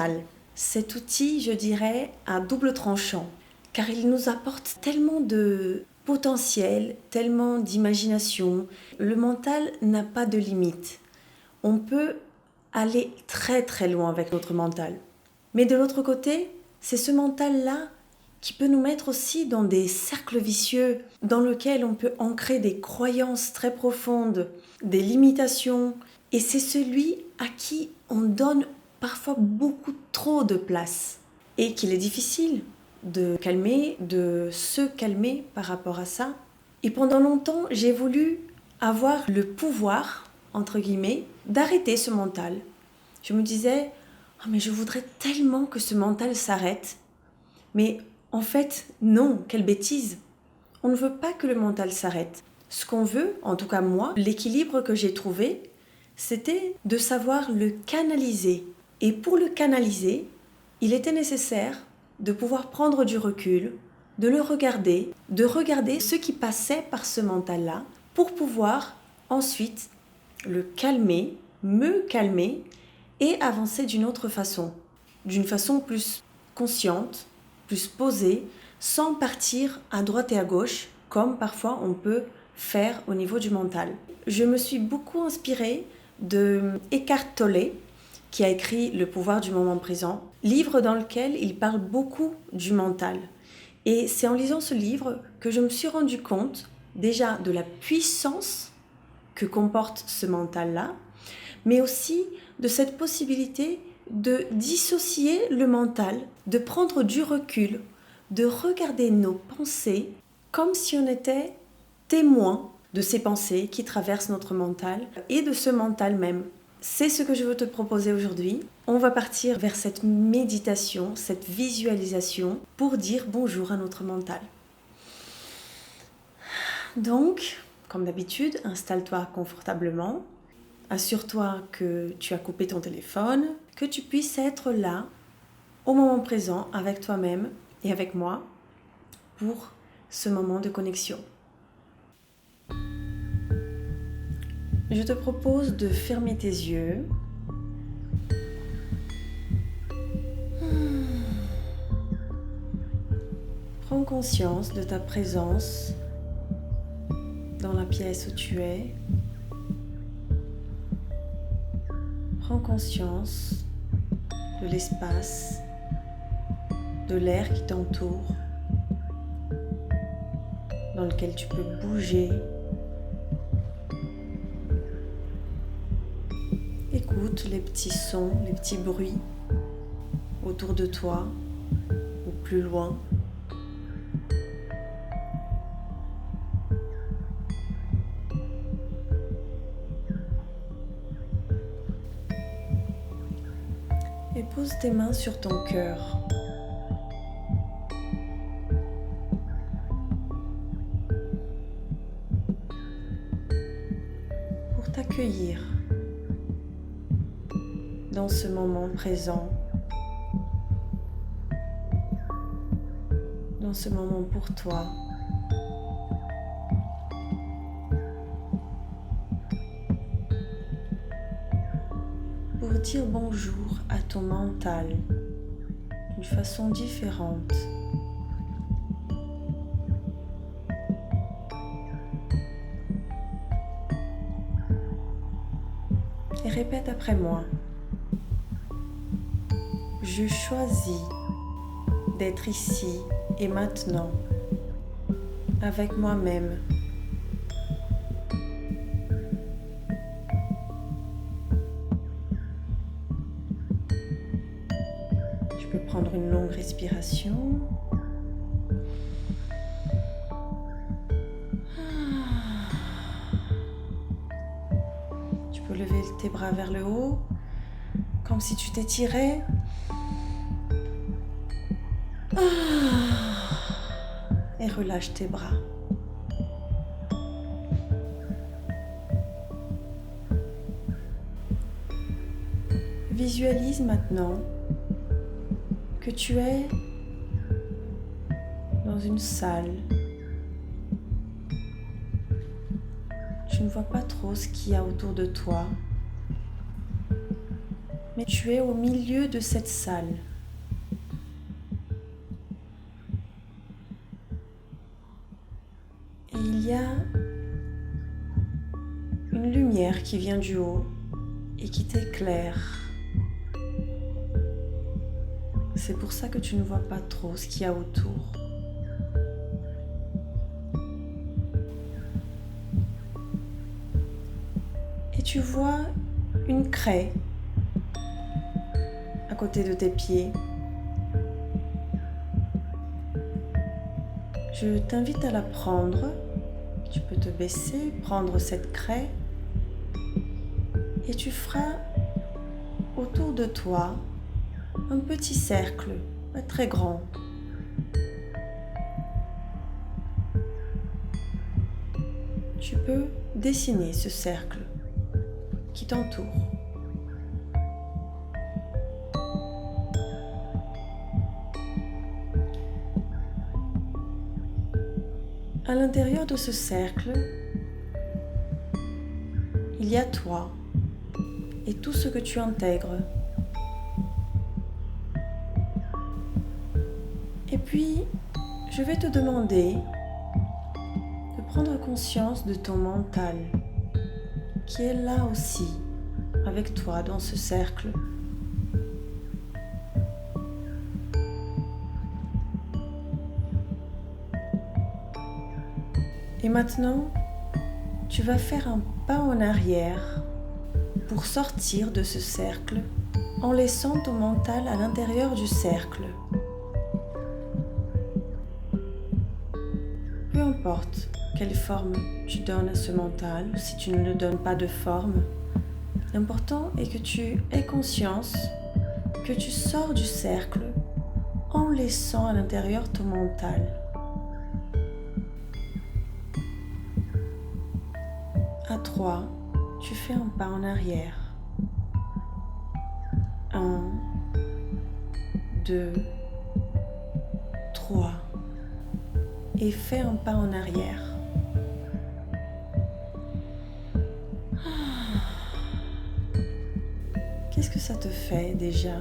mental. Cet outil, je dirais, à double tranchant, car il nous apporte tellement de potentiel, tellement d'imagination. Le mental n'a pas de limite. On peut aller très très loin avec notre mental. Mais de l'autre côté, c'est ce mental-là qui peut nous mettre aussi dans des cercles vicieux dans lesquels on peut ancrer des croyances très profondes, des limitations. Et c'est celui à qui on donne parfois beaucoup trop de place et qu'il est difficile de calmer, de se calmer par rapport à ça. Et pendant longtemps, j'ai voulu avoir le pouvoir, entre guillemets, d'arrêter ce mental. Je me disais, oh, mais je voudrais tellement que ce mental s'arrête. Mais en fait, non, quelle bêtise. On ne veut pas que le mental s'arrête. Ce qu'on veut, en tout cas moi, l'équilibre que j'ai trouvé, c'était de savoir le canaliser. Et pour le canaliser, il était nécessaire de pouvoir prendre du recul, de le regarder, de regarder ce qui passait par ce mental-là, pour pouvoir ensuite le calmer, me calmer et avancer d'une autre façon, d'une façon plus consciente, plus posée, sans partir à droite et à gauche, comme parfois on peut faire au niveau du mental. Je me suis beaucoup inspirée de Eckhart Tolle, qui a écrit Le pouvoir du moment présent, livre dans lequel il parle beaucoup du mental. Et c'est en lisant ce livre que je me suis rendu compte déjà de la puissance que comporte ce mental-là, mais aussi de cette possibilité de dissocier le mental, de prendre du recul, de regarder nos pensées comme si on était témoin de ces pensées qui traversent notre mental et de ce mental même. C'est ce que je veux te proposer aujourd'hui. On va partir vers cette méditation, cette visualisation pour dire bonjour à notre mental. Donc, comme d'habitude, installe-toi confortablement. Assure-toi que tu as coupé ton téléphone, que tu puisses être là, au moment présent, avec toi-même et avec moi, pour ce moment de connexion. Je te propose de fermer tes yeux. Prends conscience de ta présence dans la pièce où tu es. Prends conscience de l'espace, de l'air qui t'entoure, dans lequel tu peux bouger. Écoute les petits sons, les petits bruits autour de toi ou plus loin. Et pose tes mains sur ton cœur. Pour t'accueillir dans ce moment présent, dans ce moment pour toi. Pour dire bonjour à ton mental d'une façon différente. Et répète après moi. Je choisis d'être ici et maintenant avec moi-même. Tu peux prendre une longue respiration. Tu peux lever tes bras vers le haut, comme si tu t'étirais. Et relâche tes bras. Visualise maintenant que tu es dans une salle. Tu ne vois pas trop ce qu'il y a autour de toi, mais tu es au milieu de cette salle. Et il y a une lumière qui vient du haut et qui t'éclaire. C'est pour ça que tu ne vois pas trop ce qu'il y a autour. Et tu vois une craie à côté de tes pieds. Je t'invite à la prendre. Tu peux te baisser, prendre cette craie et tu feras autour de toi un petit cercle, pas très grand. Tu peux dessiner ce cercle qui t'entoure. À l'intérieur de ce cercle, il y a toi et tout ce que tu intègres. Et puis, je vais te demander de prendre conscience de ton mental qui est là aussi avec toi dans ce cercle. Et maintenant, tu vas faire un pas en arrière pour sortir de ce cercle en laissant ton mental à l'intérieur du cercle. Peu importe quelle forme tu donnes à ce mental, si tu ne le donnes pas de forme, l'important est que tu aies conscience que tu sors du cercle en laissant à l'intérieur ton mental. À 3, tu fais un pas en arrière. 1, 2, 3. Et fais un pas en arrière. Qu'est-ce que ça te fait déjà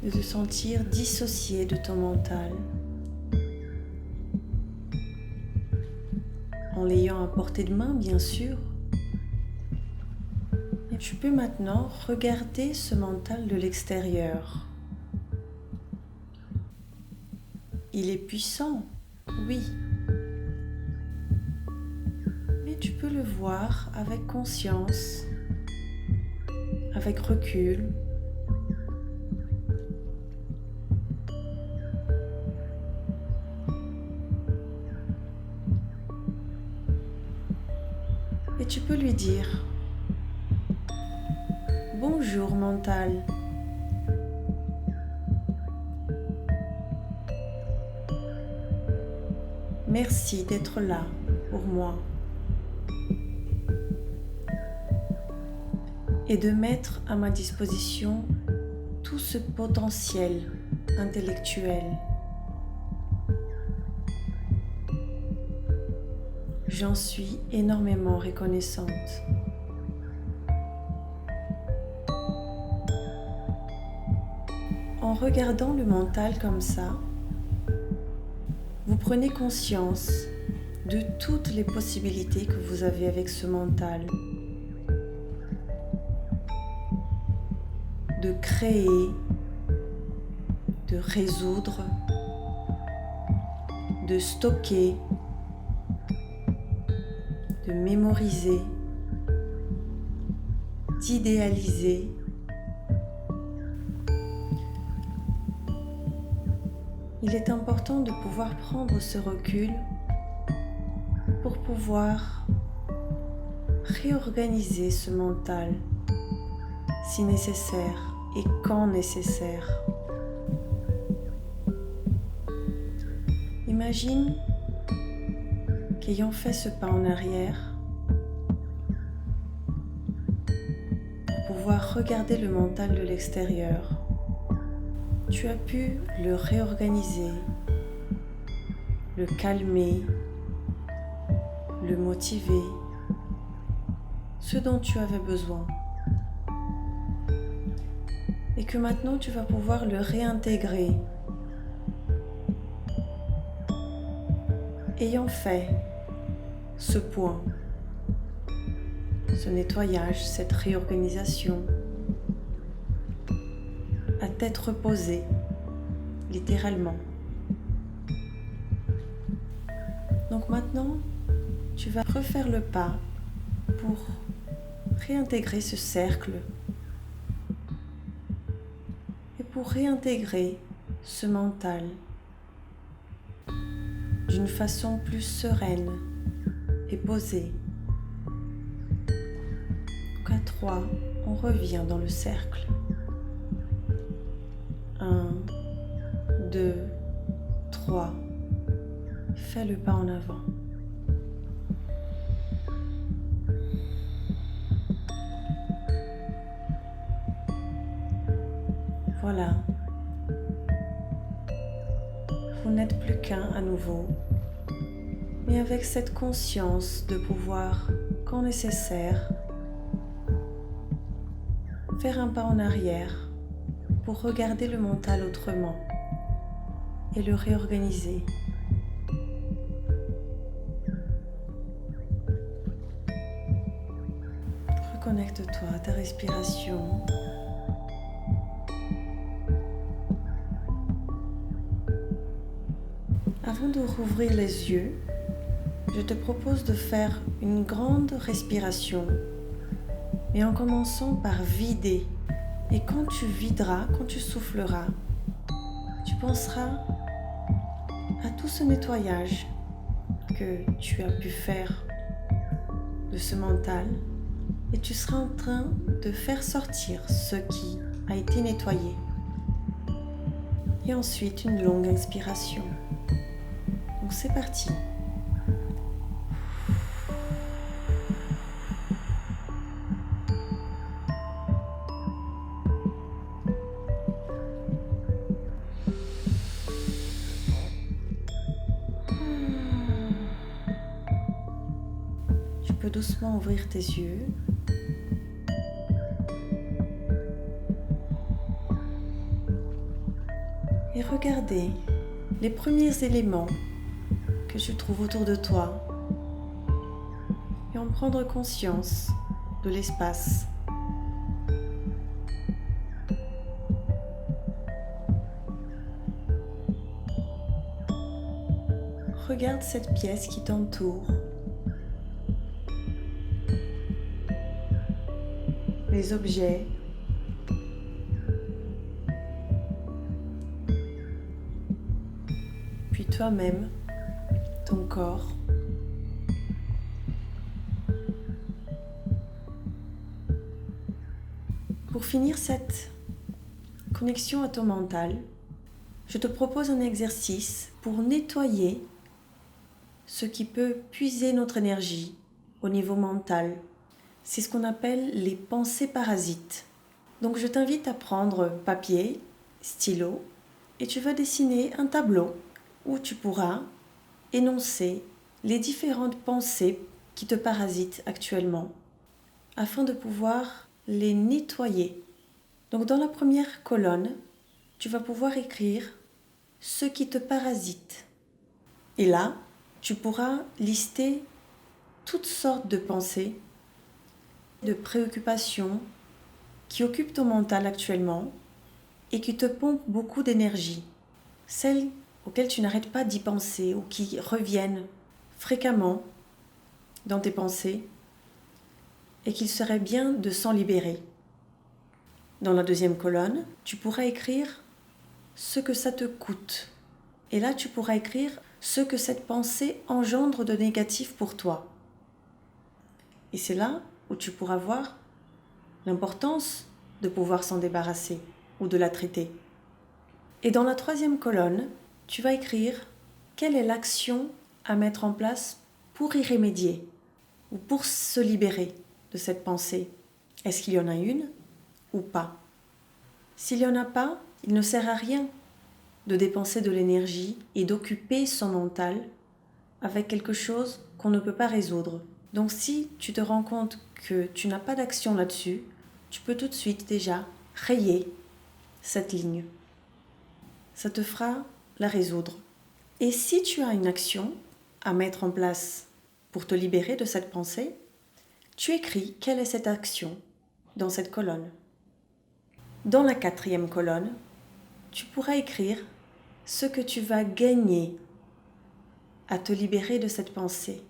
de te sentir dissocié de ton mental en l'ayant à portée de main, bien sûr. Et tu peux maintenant regarder ce mental de l'extérieur. Il est puissant, oui. Mais tu peux le voir avec conscience, avec recul. Et tu peux lui dire « Bonjour mental ». Merci d'être là pour moi et de mettre à ma disposition tout ce potentiel intellectuel. J'en suis énormément reconnaissante. En regardant le mental comme ça, vous prenez conscience de toutes les possibilités que vous avez avec ce mental. De créer, de résoudre, de stocker, de mémoriser, d'idéaliser. Il est important de pouvoir prendre ce recul pour pouvoir réorganiser ce mental si nécessaire et quand nécessaire. Imagine qu'ayant fait ce pas en arrière, pour pouvoir regarder le mental de l'extérieur, tu as pu le réorganiser, le calmer, le motiver, ce dont tu avais besoin. et que maintenant tu vas pouvoir le réintégrer. Ayant fait ce point, ce nettoyage, cette réorganisation, à tête reposée, littéralement. Donc maintenant, tu vas refaire le pas pour réintégrer ce cercle et pour réintégrer ce mental d'une façon plus sereine et posée. Donc à 3, on revient dans le cercle. 1, 2, 3. Fais le pas en avant. Voilà. Vous n'êtes plus qu'un à nouveau, mais avec cette conscience de pouvoir, quand nécessaire, faire un pas en arrière pour regarder le mental autrement et le réorganiser. Reconnecte-toi à ta respiration. Avant de rouvrir les yeux, je te propose de faire une grande respiration, mais en commençant par vider. Et quand tu videras, quand tu souffleras, tu penseras à tout ce nettoyage que tu as pu faire de ce mental et tu seras en train de faire sortir ce qui a été nettoyé. Et ensuite, une longue inspiration. Donc c'est parti. Tu peux doucement ouvrir tes yeux. Et regarder les premiers éléments que tu trouves autour de toi et en prendre conscience de l'espace. Regarde cette pièce qui t'entoure, les objets, puis toi-même, ton corps. Pour finir cette connexion à ton mental, je te propose un exercice pour nettoyer ce qui peut puiser notre énergie au niveau mental. C'est ce qu'on appelle les pensées parasites. Donc je t'invite à prendre papier, stylo, et tu vas dessiner un tableau où tu pourras énoncer les différentes pensées qui te parasitent actuellement, afin de pouvoir les nettoyer. Donc dans la première colonne, tu vas pouvoir écrire ce qui te parasite. Et là, tu pourras lister toutes sortes de pensées, de préoccupations qui occupent ton mental actuellement et qui te pompent beaucoup d'énergie. Celles auxquelles tu n'arrêtes pas d'y penser ou qui reviennent fréquemment dans tes pensées et qu'il serait bien de s'en libérer. Dans la deuxième colonne, tu pourras écrire ce que ça te coûte. Et là, tu pourras écrire ce que cette pensée engendre de négatif pour toi. Et c'est là où tu pourras voir l'importance de pouvoir s'en débarrasser ou de la traiter. Et dans la troisième colonne, tu vas écrire quelle est l'action à mettre en place pour y remédier ou pour se libérer de cette pensée. Est-ce qu'il y en a une ou pas? S'il n'y en a pas, il ne sert à rien de dépenser de l'énergie et d'occuper son mental avec quelque chose qu'on ne peut pas résoudre. Donc si tu te rends compte que tu n'as pas d'action là-dessus, tu peux tout de suite déjà rayer cette ligne. Ça te fera la résoudre. Et si tu as une action à mettre en place pour te libérer de cette pensée, tu écris quelle est cette action dans cette colonne. Dans la 4e colonne, tu pourras écrire ce que tu vas gagner à te libérer de cette pensée.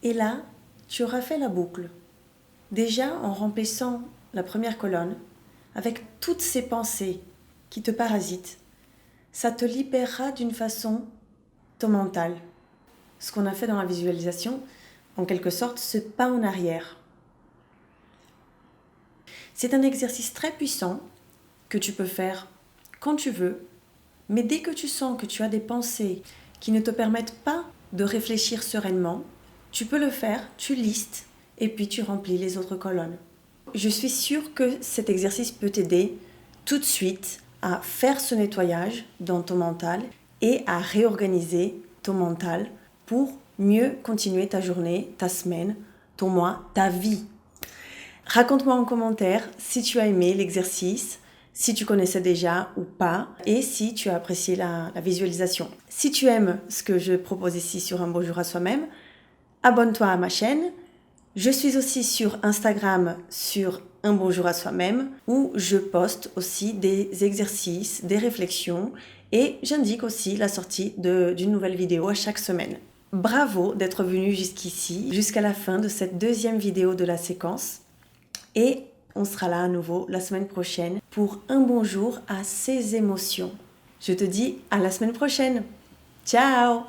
Et là, tu auras fait la boucle. Déjà en remplissant la première colonne avec toutes ces pensées qui te parasitent, ça te libérera d'une façon ton mental. Ce qu'on a fait dans la visualisation, en quelque sorte, ce pas en arrière. C'est un exercice très puissant que tu peux faire quand tu veux, mais dès que tu sens que tu as des pensées qui ne te permettent pas de réfléchir sereinement, tu peux le faire, tu listes et puis tu remplis les autres colonnes. Je suis sûre que cet exercice peut t'aider tout de suite à faire ce nettoyage dans ton mental et à réorganiser ton mental pour mieux continuer ta journée, ta semaine, ton mois, ta vie. Raconte-moi en commentaire si tu as aimé l'exercice, si tu connaissais déjà ou pas, et si tu as apprécié la visualisation. Si tu aimes ce que je propose ici sur Un beau jour à soi-même, abonne-toi à ma chaîne. Je suis aussi sur Instagram sur Un beau jour à soi-même, où je poste aussi des exercices, des réflexions, et j'indique aussi la sortie d'une nouvelle vidéo à chaque semaine. Bravo d'être venu jusqu'ici, jusqu'à la fin de cette 2e vidéo de la séquence. Et on sera là à nouveau la semaine prochaine pour un bonjour à ses émotions. Je te dis à la semaine prochaine. Ciao!